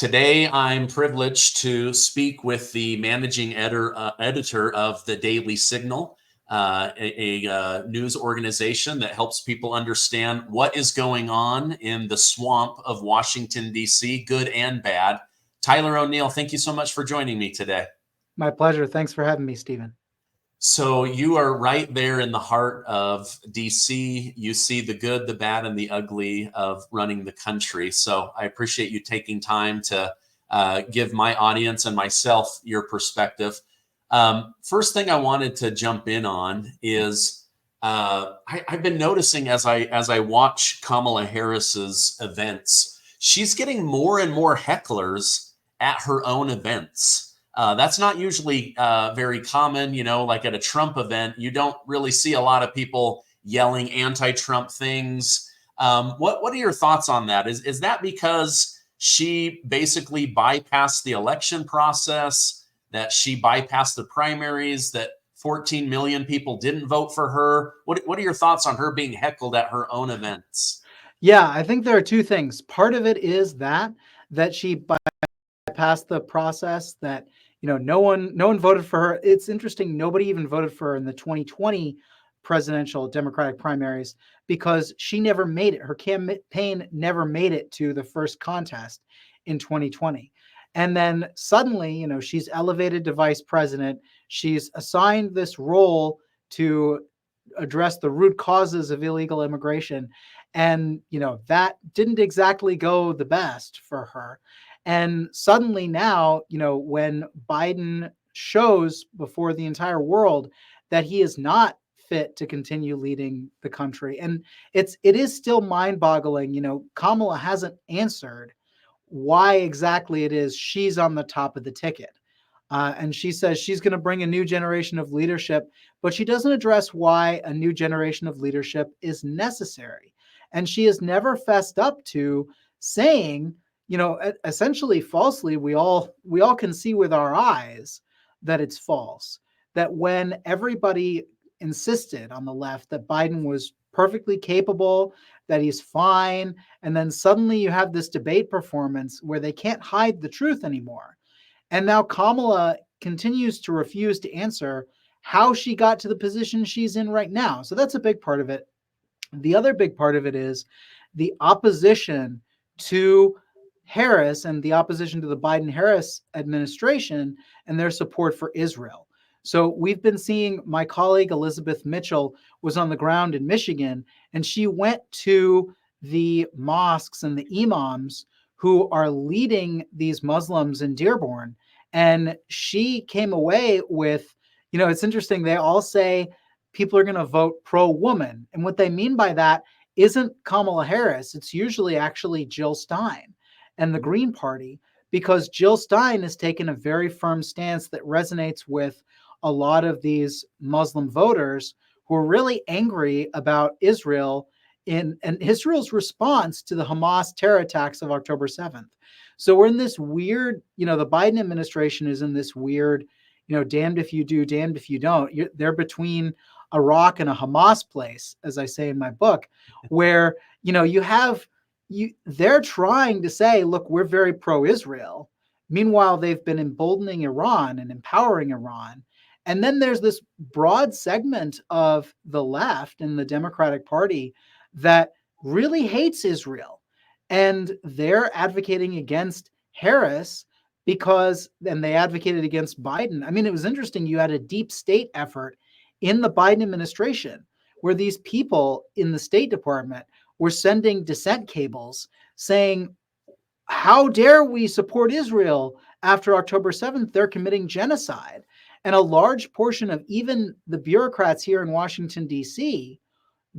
Today, I'm privileged to speak with the managing editor of the Daily Signal, a news organization that helps people understand what is going on in the swamp of Washington, D.C., good and bad. Tyler O'Neill, thank you so much for joining me today. My pleasure. Thanks for having me, Stephen. So you are right there in the heart of DC. You see the good, the bad, and the ugly of running the country. So I appreciate you taking time to give my audience and myself your perspective. First thing I wanted to jump in on is I've been noticing as I watch Kamala Harris's events, she's getting more and more hecklers at her own events. That's not usually very common, like at a Trump event, you don't really see a lot of people yelling anti-Trump things. What are your thoughts on that? Is that because she basically bypassed the election process, that she bypassed the primaries, that 14 million people didn't vote for her? What are your thoughts on her being heckled at her own events? Yeah, I think there are two things. Part of it is that she bypassed the process, that no one voted for her. It's interesting, nobody even voted for her in the 2020 presidential Democratic primaries because she never made it. Her campaign never made it to the first contest in 2020. And then suddenly, she's elevated to vice president. She's assigned this role to address the root causes of illegal immigration. And, that didn't exactly go the best for her. And suddenly now, when Biden shows before the entire world that he is not fit to continue leading the country, and it is still mind-boggling. Kamala hasn't answered why exactly it is she's on the top of the ticket. And she says she's going to bring a new generation of leadership, but she doesn't address why a new generation of leadership is necessary. And she has never fessed up to saying, essentially falsely, we all can see with our eyes that it's false. That when everybody insisted on the left that Biden was perfectly capable, that he's fine, and then suddenly you have this debate performance where they can't hide the truth anymore. And now Kamala continues to refuse to answer how she got to the position she's in right now. So that's a big part of it. The other big part of it is the opposition to Harris and the opposition to the Biden-Harris administration and their support for Israel. So we've been seeing, my colleague Elizabeth Mitchell was on the ground in Michigan, and she went to the mosques and the imams who are leading these Muslims in Dearborn. And she came away with, it's interesting, they all say people are going to vote pro-woman. And what they mean by that isn't Kamala Harris. It's usually actually Jill Stein and the Green Party, because Jill Stein has taken a very firm stance that resonates with a lot of these Muslim voters who are really angry about Israel and Israel's response to the Hamas terror attacks of October 7th. So we're in this weird, the Biden administration is in this weird, damned if you do, damned if you don't. They're between a rock and a Hamas place, as I say in my book, where, they're trying to say, look, we're very pro-Israel. Meanwhile, they've been emboldening Iran and empowering Iran. And then there's this broad segment of the left in the Democratic Party that really hates Israel. And they're advocating against Harris and they advocated against Biden. I mean, it was interesting. You had a deep state effort in the Biden administration where these people in the State Department were sending dissent cables saying, how dare we support Israel after October 7th? They're committing genocide. And a large portion of even the bureaucrats here in Washington, D.C.,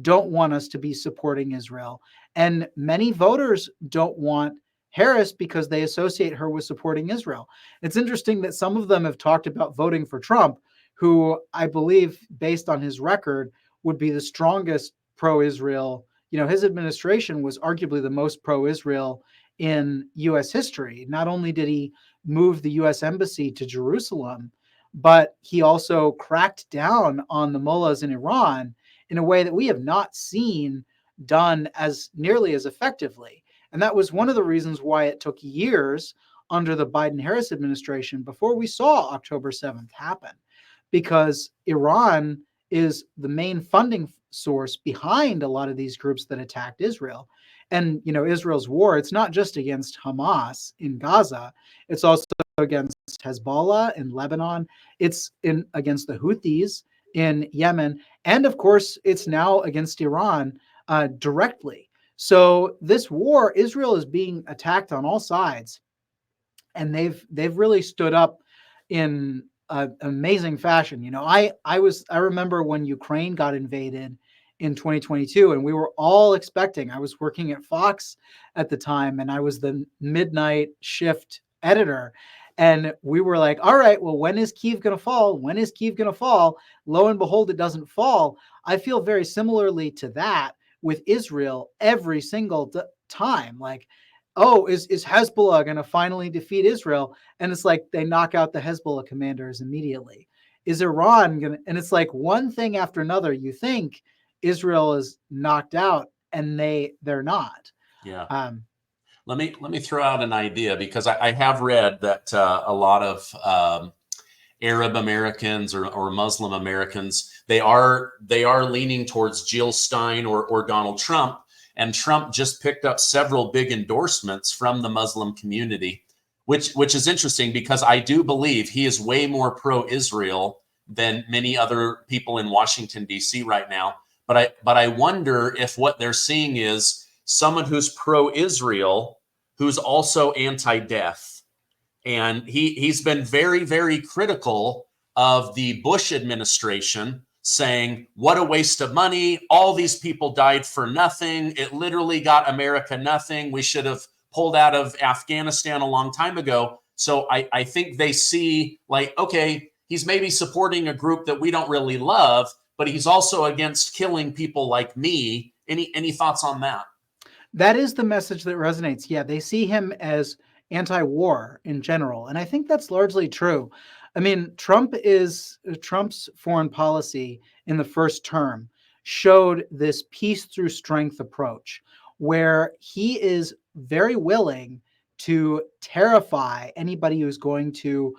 don't want us to be supporting Israel. And many voters don't want Harris because they associate her with supporting Israel. It's interesting that some of them have talked about voting for Trump, who I believe, based on his record, would be the strongest pro-Israel. His administration was arguably the most pro-Israel in U.S. history. Not only did he move the U.S. embassy to Jerusalem, but he also cracked down on the mullahs in Iran in a way that we have not seen done as nearly as effectively. And that was one of the reasons why it took years under the Biden-Harris administration before we saw October 7th happen, because Iran is the main funding source behind a lot of these groups that attacked Israel. And, Israel's war, it's not just against Hamas in Gaza, it's also against Hezbollah in Lebanon, it's against the Houthis in Yemen, and of course, it's now against Iran directly. So this war, Israel is being attacked on all sides, and they've really stood up in amazing fashion. I remember when Ukraine got invaded in 2022, and we were all expecting. I was working at Fox at the time, and I was the midnight shift editor. And we were like, all right, well, when is Kyiv going to fall? When is Kyiv going to fall? Lo and behold, it doesn't fall. I feel very similarly to that with Israel every single time. Like, oh, is Hezbollah going to finally defeat Israel? And it's like they knock out the Hezbollah commanders immediately. Is Iran going to? And it's like one thing after another. You think Israel is knocked out, and they're not. Yeah. Let me throw out an idea, because I have read that a lot of Arab Americans or Muslim Americans, they are leaning towards Jill Stein or Donald Trump, and Trump just picked up several big endorsements from the Muslim community, which is interesting, because I do believe he is way more pro-Israel than many other people in Washington, D.C. right now. But I wonder if what they're seeing is someone who's pro-Israel, who's also anti-death. And he's been very, very critical of the Bush administration, saying, what a waste of money. All these people died for nothing. It literally got America nothing. We should have pulled out of Afghanistan a long time ago. So I think they see, like, okay, he's maybe supporting a group that we don't really love, but he's also against killing people like me. Any thoughts on that? That is the message that resonates. Yeah, they see him as anti-war in general. And I think that's largely true. I mean, Trump's foreign policy in the first term showed this peace through strength approach, where he is very willing to terrify anybody who's going to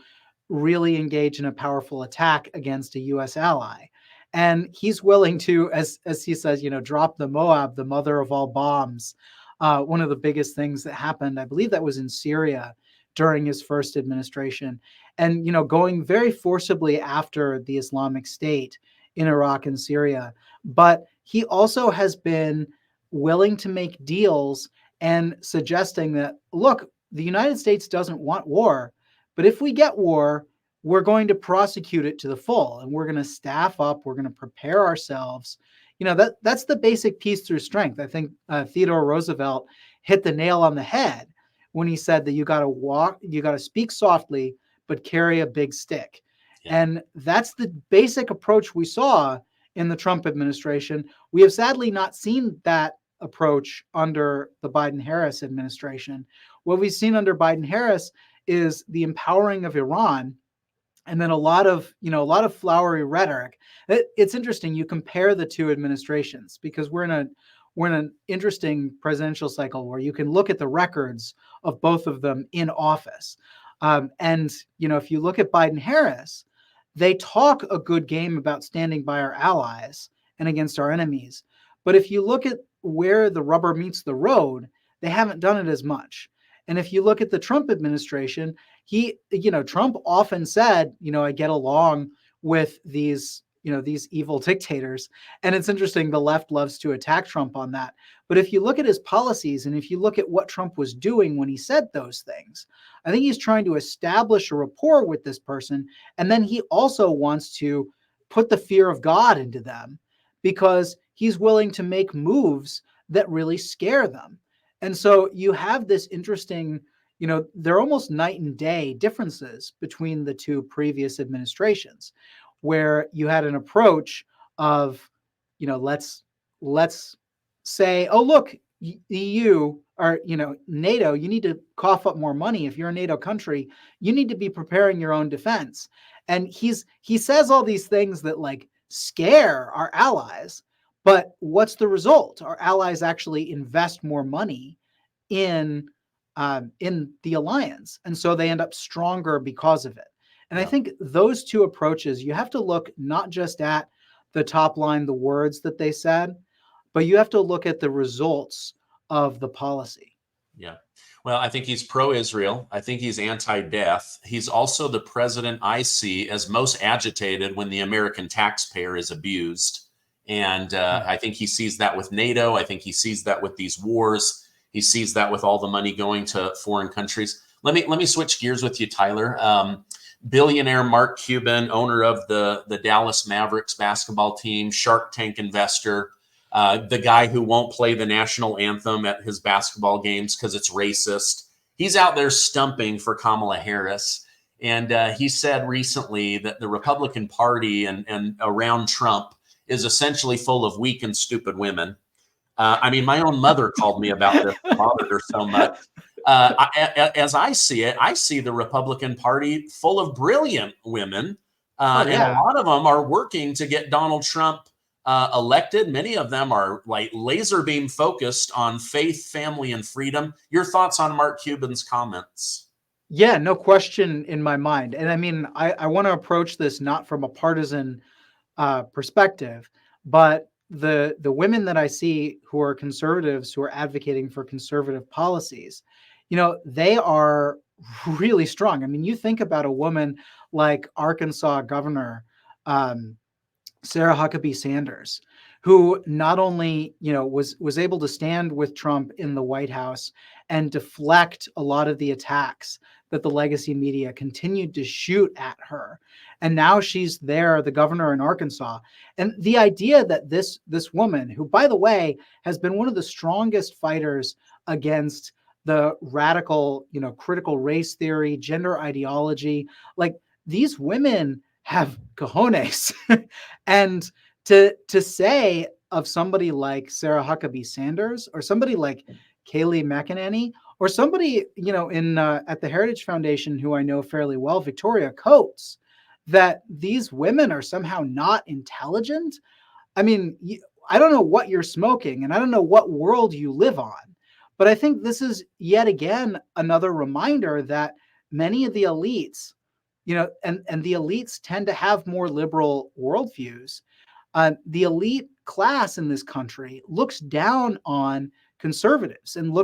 really engage in a powerful attack against a U.S. ally. And he's willing to, as he says, drop the Moab, the mother of all bombs. One of the biggest things that happened, I believe that was in Syria during his first administration. And, going very forcibly after the Islamic State in Iraq and Syria. But he also has been willing to make deals and suggesting that, look, the United States doesn't want war, but if we get war, we're going to prosecute it to the full, and we're going to staff up, we're going to prepare ourselves. That's the basic peace through strength. I think Theodore Roosevelt hit the nail on the head when he said that you got to speak softly, but carry a big stick. Yeah. And that's the basic approach we saw in the Trump administration. We have sadly not seen that approach under the Biden-Harris administration. What we've seen under Biden-Harris is the empowering of Iran, and then a lot of flowery rhetoric. It's interesting. You compare the two administrations, because we're in an interesting presidential cycle where you can look at the records of both of them in office. And if you look at Biden-Harris, they talk a good game about standing by our allies and against our enemies. But if you look at where the rubber meets the road, they haven't done it as much. And if you look at the Trump administration, Trump often said, I get along with these evil dictators. And it's interesting, the left loves to attack Trump on that. But if you look at his policies, and if you look at what Trump was doing when he said those things, I think he's trying to establish a rapport with this person. And then he also wants to put the fear of God into them, because he's willing to make moves that really scare them. And so you have this interesting, they're almost night and day differences between the two previous administrations, where you had an approach of, let's say, oh, look, EU or, NATO, you need to cough up more money. If you're a NATO country, you need to be preparing your own defense. And he says all these things that like scare our allies. But what's the result? Our allies actually invest more money in in the alliance. And so they end up stronger because of it. And I Yeah. think those two approaches, you have to look not just at the top line, the words that they said, but you have to look at the results of the policy. Yeah. Well, I think he's pro-Israel. I think he's anti-death. He's also the president I see as most agitated when the American taxpayer is abused. And I think he sees that with NATO. I think he sees that with these wars. He sees that with all the money going to foreign countries. Let me switch gears with you, Tyler. Billionaire Mark Cuban, owner of the Dallas Mavericks basketball team, Shark Tank investor, the guy who won't play the national anthem at his basketball games because it's racist. He's out there stumping for Kamala Harris. And he said recently that the Republican Party and around Trump is essentially full of weak and stupid women. I mean, my own mother called me about this, bothered her so much. As I see the Republican Party full of brilliant women. And a lot of them are working to get Donald Trump elected. Many of them are like laser beam focused on faith, family, and freedom. Your thoughts on Mark Cuban's comments? Yeah, no question in my mind. And I mean, I want to approach this not from a partisan perspective, but the women that I see who are conservatives, who are advocating for conservative policies, they are really strong. I mean, you think about a woman like Arkansas Governor Sarah Huckabee Sanders, who not only was able to stand with Trump in the White House and deflect a lot of the attacks that the legacy media continued to shoot at her, and now she's there, the governor in Arkansas. And the idea that this woman, who by the way has been one of the strongest fighters against the radical, critical race theory, gender ideology, like these women have cojones. And to say of somebody like Sarah Huckabee Sanders or somebody like Kayleigh McEnany or somebody, in at the Heritage Foundation who I know fairly well, Victoria Coates, that these women are somehow not intelligent. I mean, I don't know what you're smoking and I don't know what world you live on, but I think this is yet again another reminder that many of the elites, and the elites tend to have more liberal worldviews. The elite class in this country looks down on conservatives and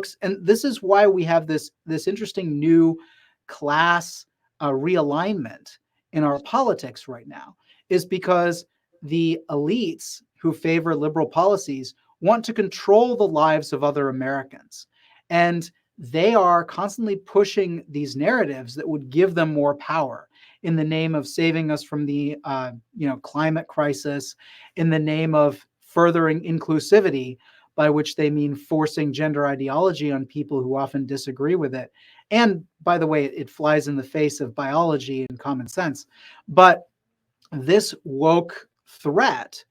this is why we have this interesting new class realignment in our politics right now, is because the elites who favor liberal policies want to control the lives of other Americans. And they are constantly pushing these narratives that would give them more power in the name of saving us from the climate crisis, in the name of furthering inclusivity, by which they mean forcing gender ideology on people who often disagree with it. And by the way, it flies in the face of biology and common sense. But this woke threat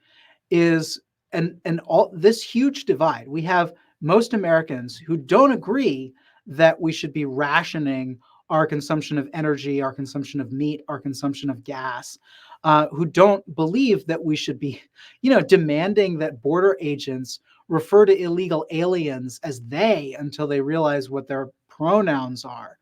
is all this huge divide. We have most Americans who don't agree that we should be rationing our consumption of energy, our consumption of meat, our consumption of gas, who don't believe that we should be, demanding that border agents refer to illegal aliens as they until they realize what their pronouns are.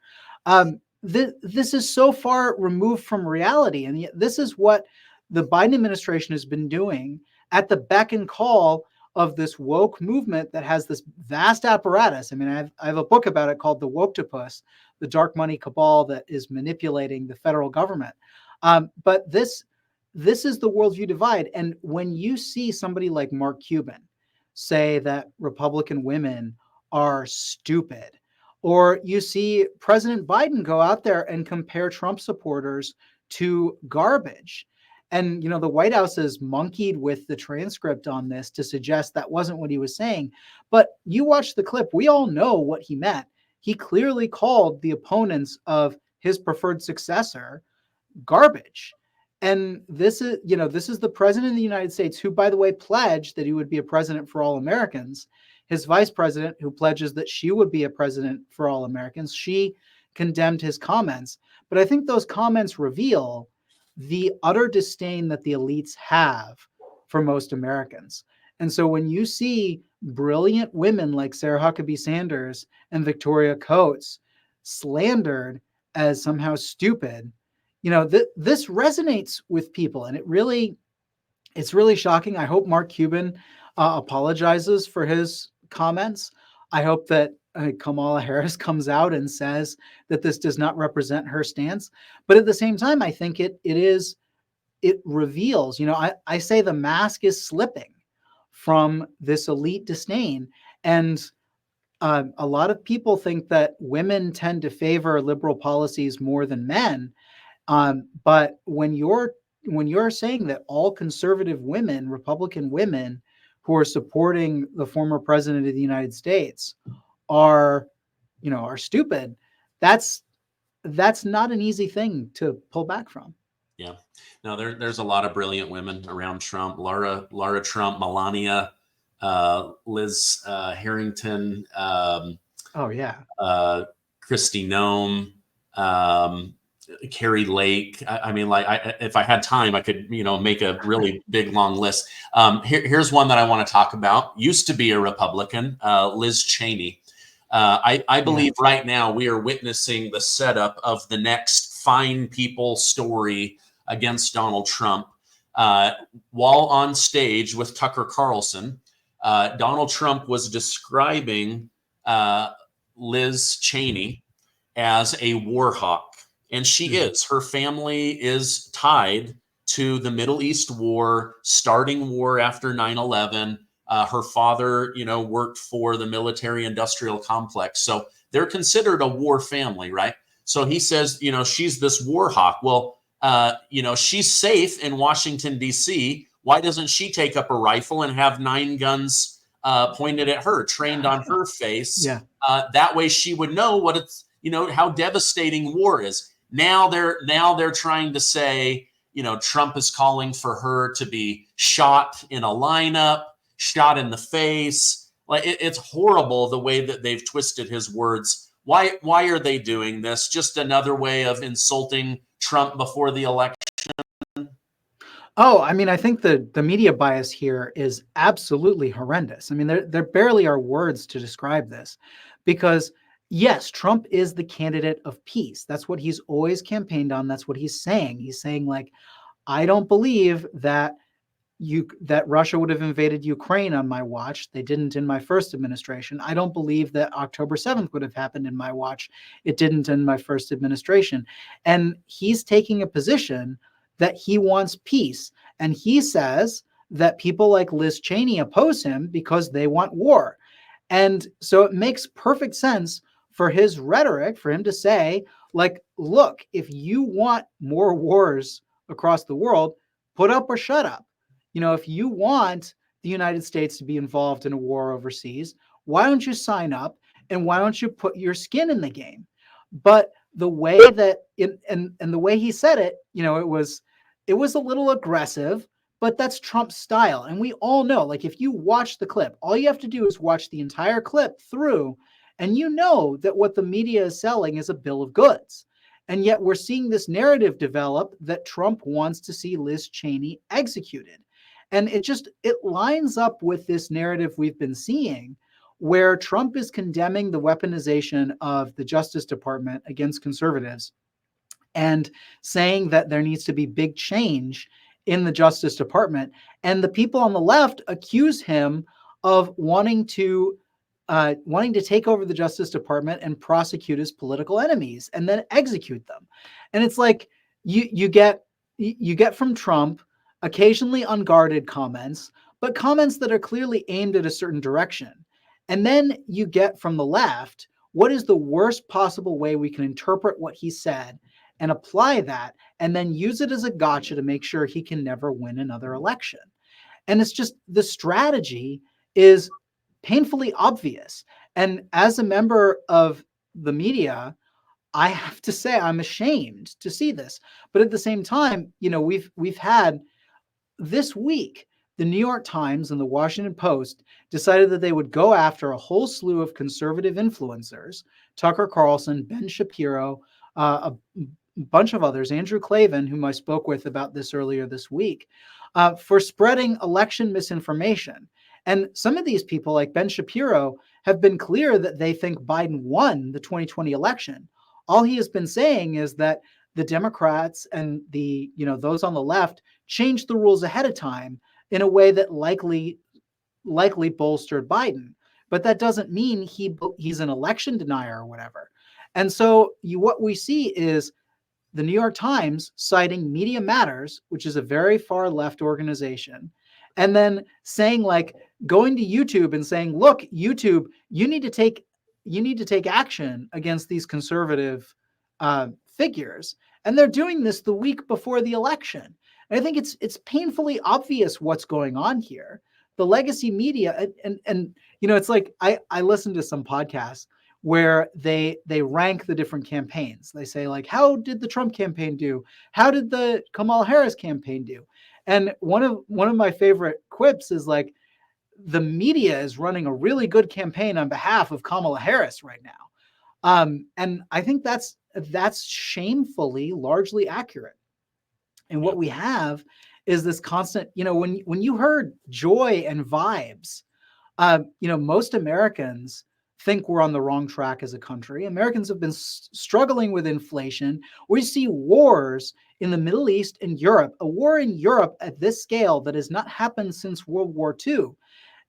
This is so far removed from reality. And yet this is what the Biden administration has been doing at the beck and call of this woke movement that has this vast apparatus. I mean, I have a book about it called The Woketopus, the dark money cabal that is manipulating the federal government. But this is the worldview divide. And when you see somebody like Mark Cuban say that Republican women are stupid, or you see President Biden go out there and compare Trump supporters to garbage, and, the White House has monkeyed with the transcript on this to suggest that wasn't what he was saying. But you watch the clip, we all know what he meant. He clearly called the opponents of his preferred successor garbage. And this is the president of the United States, who, by the way, pledged that he would be a president for all Americans. His vice president, who pledges that she would be a president for all Americans, she condemned his comments. But I think those comments reveal the utter disdain that the elites have for most Americans. And so when you see brilliant women like Sarah Huckabee Sanders and Victoria Coates slandered as somehow stupid, this resonates with people, and it's really shocking. I hope Mark Cuban apologizes for his comments. I hope that Kamala Harris comes out and says that this does not represent her stance. But at the same time, I think it reveals, I say the mask is slipping from this elite disdain. And a lot of people think that women tend to favor liberal policies more than men. But when you're saying that all conservative women, Republican women who are supporting the former president of the United States are stupid, that's not an easy thing to pull back from. Yeah, no, there's a lot of brilliant women around Trump. Laura Trump, Melania, Liz Harrington. Oh yeah. Kristi Noem, Carrie Lake. I mean, if I had time, I could, make a really big, long list. Here's one that I want to talk about. Used to be a Republican, Liz Cheney. I believe right now we are witnessing the setup of the next fine people story against Donald Trump. While on stage with Tucker Carlson, Donald Trump was describing Liz Cheney as a warhawk. And she is. Her family is tied to the Middle East war, starting war after 9/11. Her father, worked for the military-industrial complex. So they're considered a war family, right? So he says, she's this war hawk. Well, she's safe in Washington, D.C. Why doesn't she take up a rifle and have 9 guns pointed at her, trained on her face? Yeah. That way she would know what it's, how devastating war is. Now they're trying to say, Trump is calling for her to be shot in a lineup, shot in the face. Like it's horrible the way that they've twisted his words. Why are they doing this? Just another way of insulting Trump before the election? Oh, I mean, I think the media bias here is absolutely horrendous. I mean, there barely are words to describe this, because yes, Trump is the candidate of peace. That's what he's always campaigned on. That's what he's saying. He's saying, like, I don't believe that Russia would have invaded Ukraine on my watch. They didn't in my first administration. I don't believe that October 7th would have happened in my watch. It didn't in my first administration. And he's taking a position that he wants peace. And he says that people like Liz Cheney oppose him because they want war. And so it makes perfect sense for his rhetoric, for him to say, like, look, if you want more wars across the world, put up or shut up. If you want the United States to be involved in a war overseas, why don't you sign up and why don't you put your skin in the game? But the way that and the way he said it, it was a little aggressive, but that's Trump's style. And we all know, like, if you watch the clip, all you have to do is watch the entire clip through, and you know that what the media is selling is a bill of goods. And yet we're seeing this narrative develop that Trump wants to see Liz Cheney executed. And it lines up with this narrative we've been seeing, where Trump is condemning the weaponization of the Justice Department against conservatives and saying that there needs to be big change in the Justice Department. And the people on the left accuse him of wanting to take over the Justice Department and prosecute his political enemies and then execute them. And it's like you get from Trump occasionally unguarded comments, but comments that are clearly aimed at a certain direction. And then you get from the left, what is the worst possible way we can interpret what he said and apply that, and then use it as a gotcha to make sure he can never win another election. And it's just, the strategy is painfully obvious. And as a member of the media, I have to say I'm ashamed to see this. But at the same time, we've had this week, the New York Times and the Washington Post decided that they would go after a whole slew of conservative influencers, Tucker Carlson, Ben Shapiro, a bunch of others, Andrew Klavan, whom I spoke with about this earlier this week, for spreading election misinformation. And some of these people, like Ben Shapiro, have been clear that they think Biden won the 2020 election. All he has been saying is that the Democrats and the, those on the left changed the rules ahead of time in a way that likely bolstered Biden. But that doesn't mean he's an election denier or whatever. And so what we see is the New York Times citing Media Matters, which is a very far left organization, and then saying, like, going to YouTube and saying, look, YouTube, you need to take action against these conservative figures. And they're doing this the week before the election. And I think it's painfully obvious what's going on here. The legacy media, and it's like I listened to some podcasts where they rank the different campaigns. They say, like, how did the Trump campaign do? How did the Kamala Harris campaign do? And one of my favorite quips is, like, the media is running a really good campaign on behalf of Kamala Harris right now. And I think that's shamefully largely accurate. And what we have is this constant, when you heard joy and vibes, most Americans think we're on the wrong track as a country. Americans have been struggling with inflation. We see wars in the Middle East and Europe, a war in Europe at this scale that has not happened since World War II.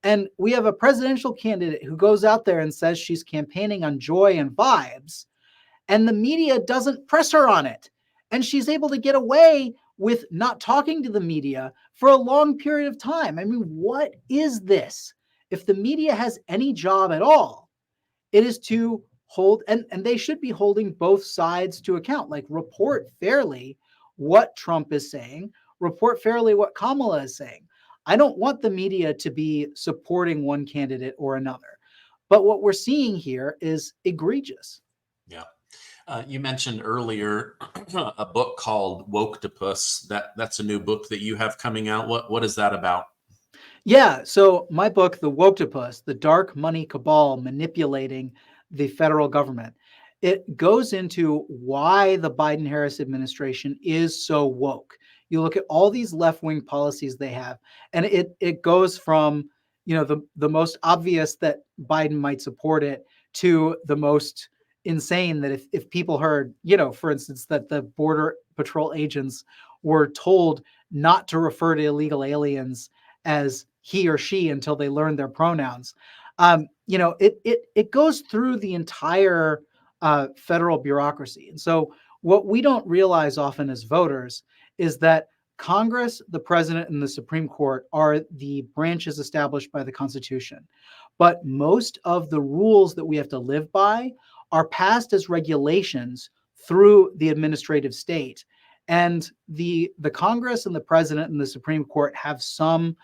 And we have a presidential candidate who goes out there and says she's campaigning on joy and vibes, and the media doesn't press her on it. And she's able to get away with not talking to the media for a long period of time. I mean, what is this? If the media has any job at all, it is to hold, and they should be holding both sides to account, like report fairly what Trump is saying, report fairly what Kamala is saying. I don't want the media to be supporting one candidate or another. But what we're seeing here is egregious. Yeah. You mentioned earlier a book called Woketopus. That's a new book that you have coming out. What is that about? Yeah, so my book, The Woketopus, The Dark Money Cabal Manipulating the Federal Government, it goes into why the Biden-Harris administration is so woke. You look at all these left-wing policies they have, and it goes from, the most obvious that Biden might support it to the most insane that if people heard, for instance, that the Border Patrol agents were told not to refer to illegal aliens as he or she until they learned their pronouns. It goes through the entire federal bureaucracy. And so what we don't realize often as voters is that Congress, the president, and the Supreme Court are the branches established by the Constitution. But most of the rules that we have to live by are passed as regulations through the administrative state. And the Congress and the president and the Supreme Court have some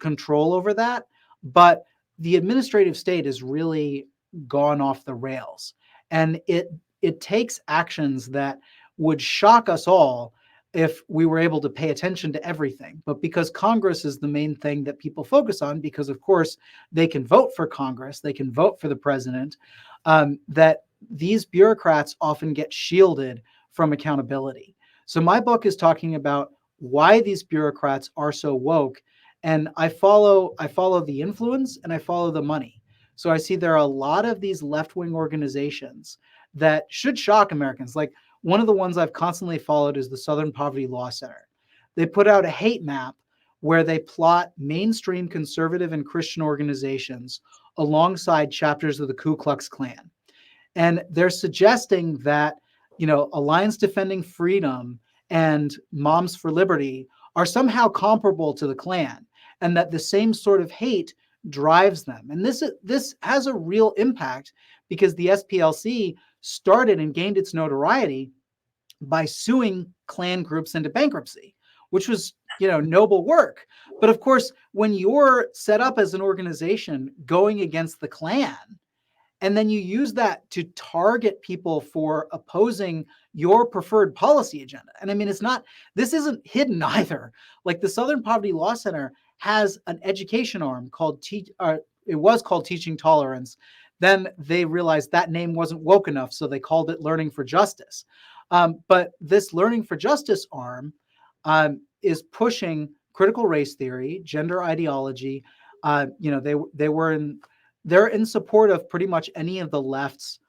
control over that. But the administrative state has really gone off the rails. And it takes actions that would shock us all if we were able to pay attention to everything. But because Congress is the main thing that people focus on, because of course they can vote for Congress, they can vote for the president, that these bureaucrats often get shielded from accountability. So my book is talking about why these bureaucrats are so woke. And I follow the influence and I follow the money. So I see there are a lot of these left-wing organizations that should shock Americans. Like, one of the ones I've constantly followed is the Southern Poverty Law Center. They put out a hate map where they plot mainstream conservative and Christian organizations alongside chapters of the Ku Klux Klan. And they're suggesting that, Alliance Defending Freedom and Moms for Liberty are somehow comparable to the Klan, and that the same sort of hate drives them. And this has a real impact because the SPLC started and gained its notoriety by suing Klan groups into bankruptcy, which was, noble work. But of course, when you're set up as an organization going against the Klan, and then you use that to target people for opposing your preferred policy agenda. And I mean, this isn't hidden either. Like, the Southern Poverty Law Center has an education arm called, it was called Teaching Tolerance. Then they realized that name wasn't woke enough, so they called it Learning for Justice. But this Learning for Justice arm is pushing critical race theory, gender ideology, they're in support of pretty much any of the left's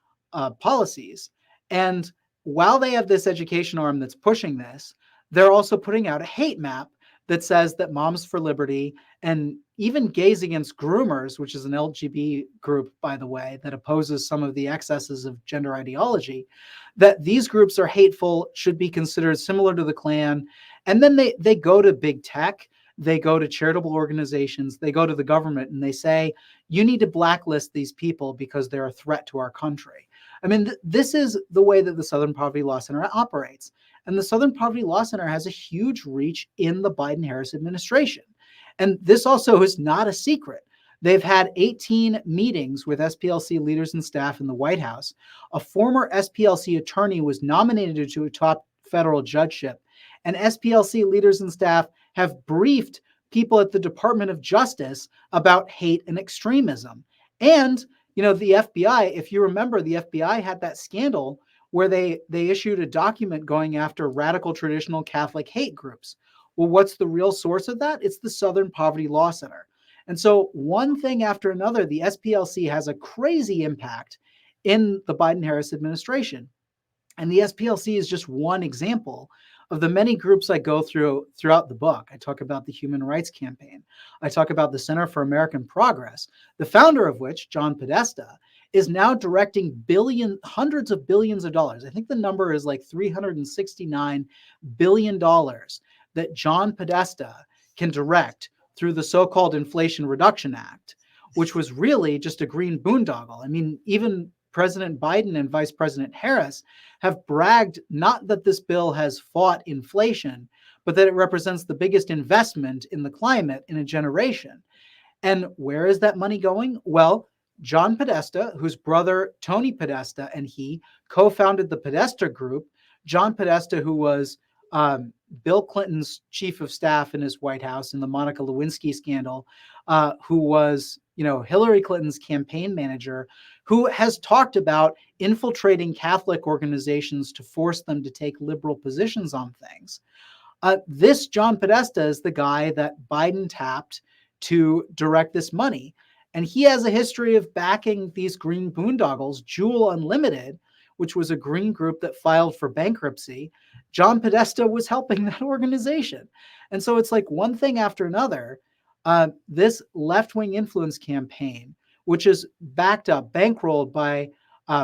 policies. And while they have this education arm that's pushing this, they're also putting out a hate map that says that Moms for Liberty and even Gays Against Groomers, which is an LGBT group, by the way, that opposes some of the excesses of gender ideology, that these groups are hateful, should be considered similar to the Klan. And then they go to big tech, they go to charitable organizations, they go to the government, and they say, you need to blacklist these people because they're a threat to our country. I mean, this is the way that the Southern Poverty Law Center operates. And the Southern Poverty Law Center has a huge reach in the Biden-Harris administration. And this also is not a secret. They've had 18 meetings with SPLC leaders and staff in the White House. A former SPLC attorney was nominated to a top federal judgeship. And SPLC leaders and staff have briefed people at the Department of Justice about hate and extremism. And, the FBI, if you remember, the FBI had that scandal where they issued a document going after radical traditional Catholic hate groups. Well, what's the real source of that? It's the Southern Poverty Law Center. And so one thing after another, the SPLC has a crazy impact in the Biden-Harris administration. And the SPLC is just one example of the many groups I go throughout the book. I talk about the Human Rights Campaign. I talk about the Center for American Progress, the founder of which, John Podesta, is now directing hundreds of billions of dollars. I think the number is like $369 billion that John Podesta can direct through the so-called Inflation Reduction Act, which was really just a green boondoggle. I mean, even President Biden and Vice President Harris have bragged not that this bill has fought inflation, but that it represents the biggest investment in the climate in a generation. And where is that money going? Well, John Podesta, whose brother Tony Podesta and he co-founded the Podesta Group. John Podesta, who was Bill Clinton's chief of staff in his White House in the Monica Lewinsky scandal, who was, Hillary Clinton's campaign manager, who has talked about infiltrating Catholic organizations to force them to take liberal positions on things. This John Podesta is the guy that Biden tapped to direct this money. And he has a history of backing these green boondoggles, Jewel Unlimited, which was a green group that filed for bankruptcy. John Podesta was helping that organization. And so it's like one thing after another. This left-wing influence campaign, which is backed up, bankrolled by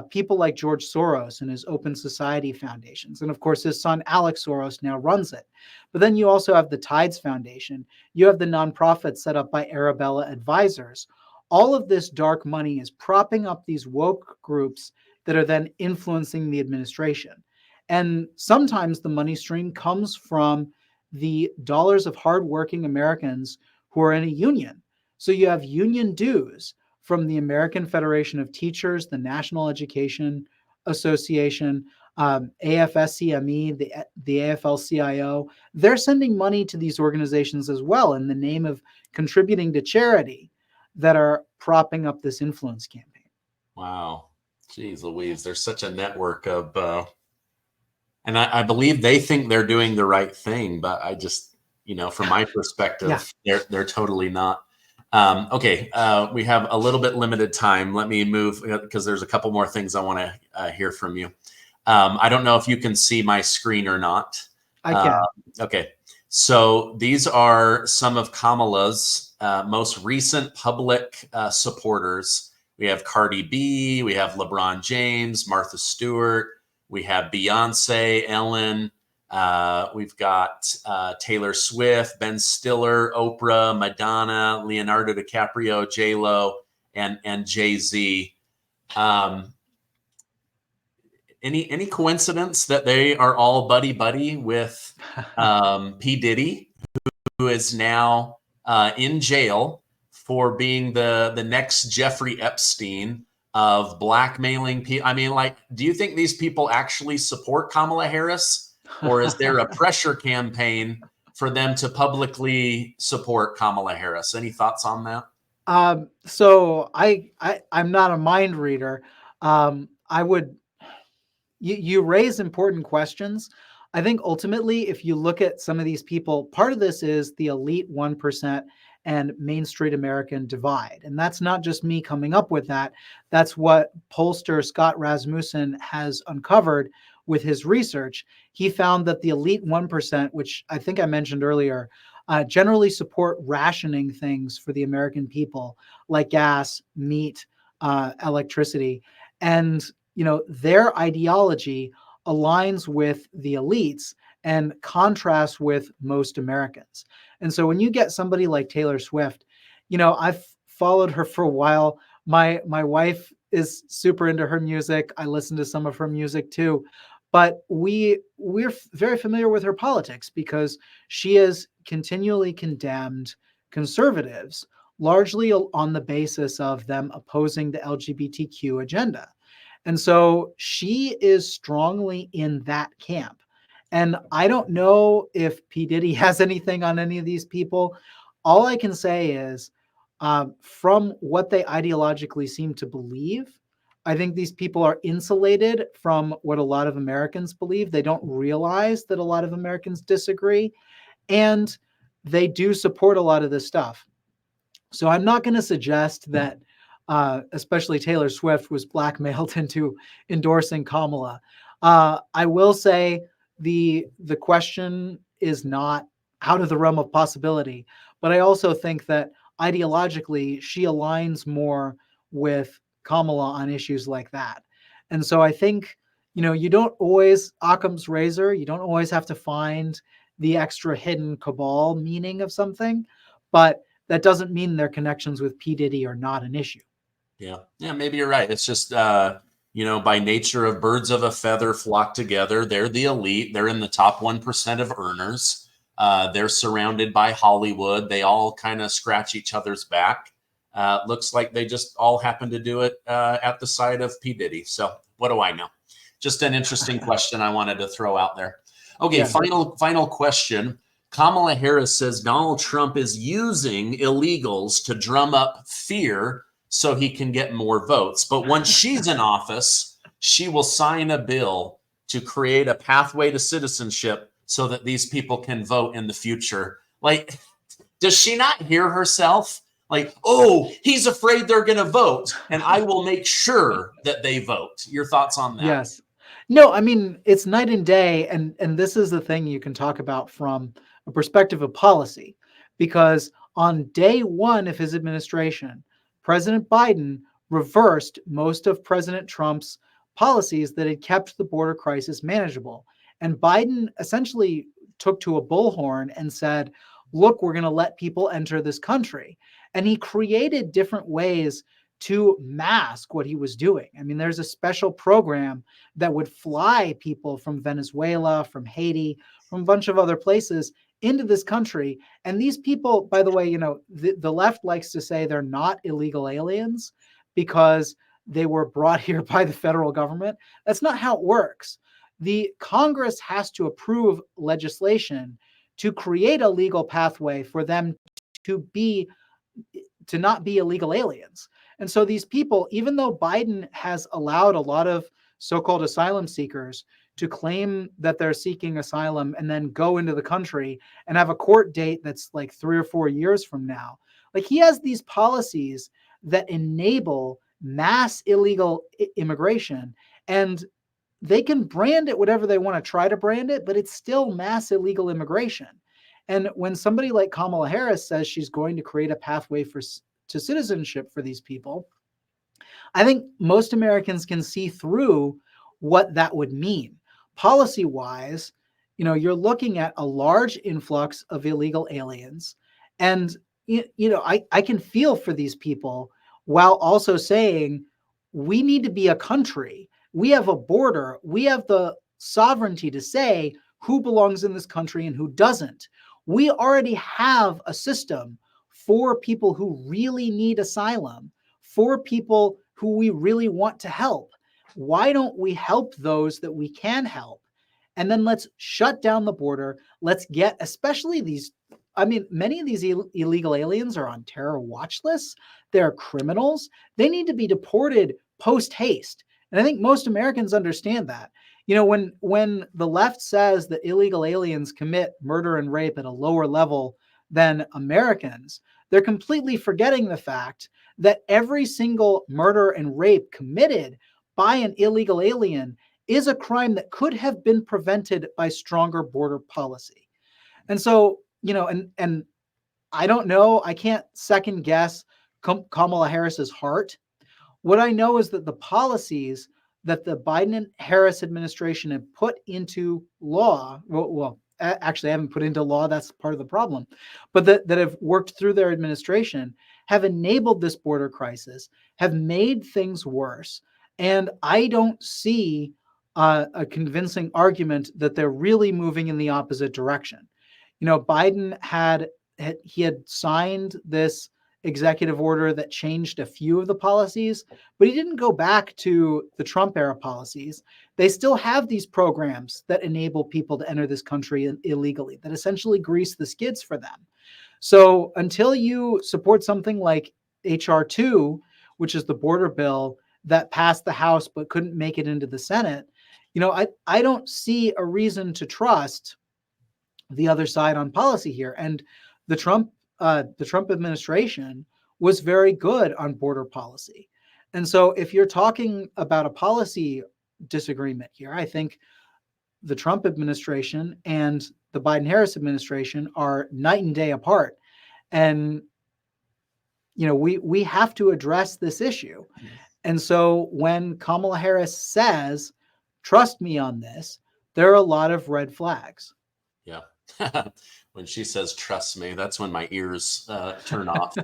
people like George Soros and his Open Society foundations. And of course, his son, Alex Soros, now runs it. But then you also have the Tides Foundation. You have the nonprofit set up by Arabella Advisors. All of this dark money is propping up these woke groups that are then influencing the administration. And sometimes the money stream comes from the dollars of hardworking Americans who are in a union. So you have union dues from the American Federation of Teachers, the National Education Association, AFSCME, the AFL-CIO. They're sending money to these organizations as well in the name of contributing to charity that are propping up this influence campaign. Wow. Jeez Louise, there's such a network of, and I believe they think they're doing the right thing, but I just, from my perspective, they're totally not. Okay, we have a little bit limited time. Let me move because there's a couple more things I want to hear from you. I don't know if you can see my screen or not. I can. Okay, so these are some of Kamala's most recent public supporters. We have Cardi B, we have LeBron James, Martha Stewart, we have Beyonce, Ellen, we've got Taylor Swift, Ben Stiller, Oprah, Madonna, Leonardo DiCaprio, J-Lo, and Jay-Z. Any coincidence that they are all buddy with P. Diddy, who is now in jail for being the next Jeffrey Epstein of blackmailing people? I mean, do you think these people actually support Kamala Harris, or is there a pressure campaign for them to publicly support Kamala Harris? Any thoughts on that? So I'm not a mind reader. You raise important questions. I think ultimately, if you look at some of these people, part of this is the elite 1% and Main Street American divide. And that's not just me coming up with that. That's what pollster Scott Rasmussen has uncovered with his research. He found that the elite 1%, which I think I mentioned earlier, generally support rationing things for the American people, like gas, meat, electricity. And, their ideology aligns with the elites and contrasts with most Americans. And so when you get somebody like Taylor Swift, I've followed her for a while. My wife is super into her music. I listen to some of her music too. But we're very familiar with her politics because she has continually condemned conservatives, largely on the basis of them opposing the LGBTQ agenda. And so she is strongly in that camp. And I don't know if P. Diddy has anything on any of these people. All I can say is, from what they ideologically seem to believe, I think these people are insulated from what a lot of Americans believe. They don't realize that a lot of Americans disagree, and they do support a lot of this stuff. So I'm not going to suggest that, especially Taylor Swift, was blackmailed into endorsing Kamala. I will say the question is not out of the realm of possibility, but I also think that ideologically she aligns more with Kamala on issues like that. And so I think, you don't always, Occam's razor, you don't always have to find the extra hidden cabal meaning of something, but that doesn't mean their connections with P. Diddy are not an issue. Yeah, maybe you're right. It's just, by nature of birds of a feather flock together. They're the elite. They're in the top 1% of earners. They're surrounded by Hollywood. They all kind of scratch each other's back. Looks like they just all happen to do it at the side of P. Diddy. So what do I know? Just an interesting question I wanted to throw out there. Okay, yeah. Final question. Kamala Harris says Donald Trump is using illegals to drum up fear so he can get more votes. But once she's in office, she will sign a bill to create a pathway to citizenship so that these people can vote in the future. Like, does she not hear herself? Like, oh, he's afraid they're going to vote, and I will make sure that they vote. Your thoughts on that? Yes. No, I mean, it's night and day. And this is the thing you can talk about from a perspective of policy, because on day one of his administration, President Biden reversed most of President Trump's policies that had kept the border crisis manageable. And Biden essentially took to a bullhorn and said, look, we're going to let people enter this country. And he created different ways to mask what he was doing. I mean, there's a special program that would fly people from Venezuela, from Haiti, from a bunch of other places into this country. And these people, by the way, the left likes to say they're not illegal aliens because they were brought here by the federal government. That's not how it works. The Congress has to approve legislation to create a legal pathway for them to not be illegal aliens. And so these people, even though Biden has allowed a lot of so-called asylum seekers to claim that they're seeking asylum and then go into the country and have a court date that's like 3 or 4 years from now, like he has these policies that enable mass illegal immigration, and they can brand it whatever they want to try to brand it, but it's still mass illegal immigration. And when somebody like Kamala Harris says she's going to create a pathway to citizenship for these people, I think most Americans can see through what that would mean. Policy-wise, you're looking at a large influx of illegal aliens. And, I can feel for these people while also saying, we need to be a country. We have a border. We have the sovereignty to say who belongs in this country and who doesn't. We already have a system for people who really need asylum, for people who we really want to help. Why don't we help those that we can help? And then let's shut down the border. Let's get, especially many of these illegal aliens are on terror watch lists. They're criminals. They need to be deported post haste. And I think most Americans understand that. When the left says that illegal aliens commit murder and rape at a lower level than Americans, they're completely forgetting the fact that every single murder and rape committed by an illegal alien is a crime that could have been prevented by stronger border policy. And so, and I don't know, I can't second guess Kamala Harris's heart. What I know is that the policies that the Biden and Harris administration have put into law, actually, I haven't put into law, that's part of the problem, but that have worked through their administration have enabled this border crisis, have made things worse. And I don't see a convincing argument that they're really moving in the opposite direction. Biden had signed this executive order that changed a few of the policies, but he didn't go back to the Trump era policies. They still have these programs that enable people to enter this country illegally, that essentially grease the skids for them. So until you support something like HR 2, which is the border bill that passed the House but couldn't make it into the Senate, I don't see a reason to trust the other side on policy here. And the Trump administration was very good on border policy. And so if you're talking about a policy disagreement here, I think the Trump administration and the Biden-Harris administration are night and day apart. And, we have to address this issue. And so when Kamala Harris says, trust me on this, there are a lot of red flags. Yeah. When she says, trust me, that's when my ears turn off.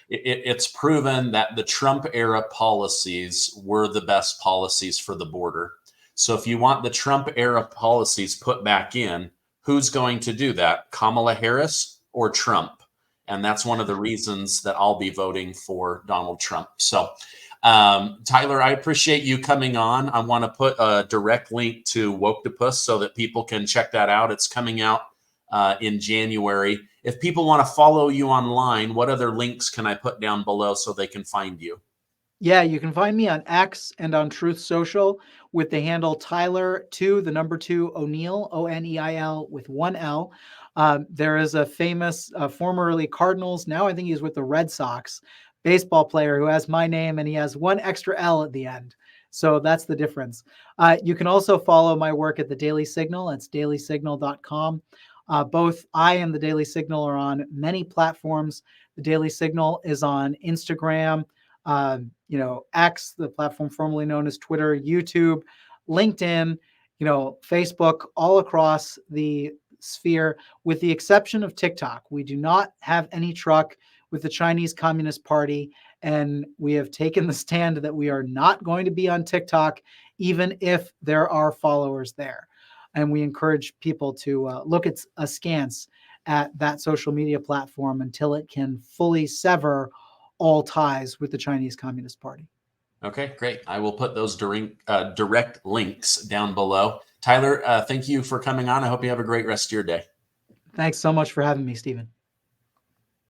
It's proven that the Trump era policies were the best policies for the border. So if you want the Trump era policies put back in, who's going to do that? Kamala Harris or Trump? And that's one of the reasons that I'll be voting for Donald Trump. So Tyler, I appreciate you coming on. I want to put a direct link to Woketopus so that people can check that out. It's coming out in January. If people want to follow you online, what other links can I put down below so they can find you? Yeah, you can find me on X and on Truth Social with the handle Tyler2, the number 2 O'Neill, Oneil with 1 L. There is a famous formerly Cardinals, now I think he's with the Red Sox, baseball player who has my name and he has 1 extra L at the end. So that's the difference. You can also follow my work at the Daily Signal. It's dailysignal.com. Both I and the Daily Signal are on many platforms. The Daily Signal is on Instagram, X, the platform formerly known as Twitter, YouTube, LinkedIn, Facebook, all across the sphere, with the exception of TikTok. We do not have any truck with the Chinese Communist Party, and we have taken the stand that we are not going to be on TikTok, even if there are followers there. And we encourage people to look askance at that social media platform until it can fully sever all ties with the Chinese Communist Party. Okay, great. I will put those direct links down below. Tyler, thank you for coming on. I hope you have a great rest of your day. Thanks so much for having me, Stephen.